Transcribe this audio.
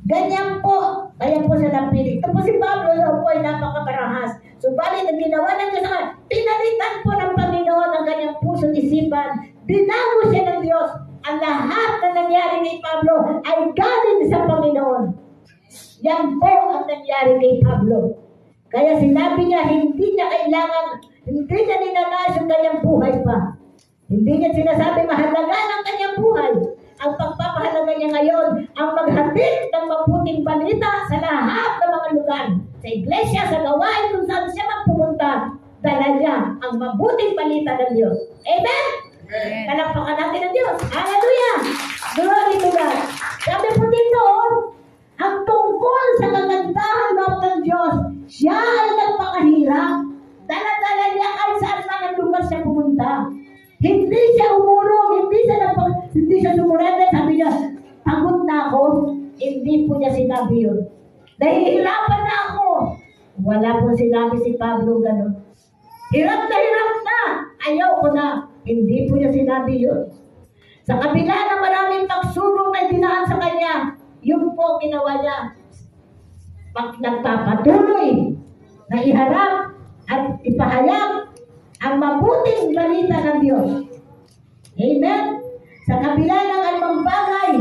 Ganyan po, kaya po siya napilit. Ito po si Pablo, daw po ay napakabarahas. Subalit ang ginawa ng Diyos, pinalitan po ng Panginoon ang kanyang puso at isipan. Binago siya ng Diyos. Ang lahat na nangyari kay Pablo ay galing sa Panginoon. Yan po ang nangyari kay Pablo. Kaya sinabi niya, hindi niya kailangan, hindi niya ninanais yung kanyang buhay pa. Hindi niya sinasabi mahalaga ng kanyang buhay. Ang pagpapahalaga niya ngayon, ang maghatid ng mabuting balita sa lahat ng mga lugar. Sa iglesia, sa gawain, kung saan siya magpumunta, dala niya ang mabuting balita ng Diyos. Amen? Amen. Palakpakan natin ng Diyos. Hallelujah! Glory to God. Sabi po dito, ang tungkol sa kagandahan ng Diyos, siya ay nagpakahirap. Dala-dala niya ay saan man ang lugar siya pumunta. Hindi siya umurong, hindi siya sumurenda. Sabi niya, pagod na ako. Hindi po niya sinabi yun. Nahihirapan na ako. Wala po sinabi si Pablo gano'n. Hirap na. Ayaw ko na. Hindi po niya sinabi yun. Sa kabila ng maraming pagsubok na dinaan sa kanya, yun po ginawa niya. Pag nagpapatuloy na iharap at ipahayag ang mabuting balita ng Diyos. Amen? Sa kabila ng anumang bagay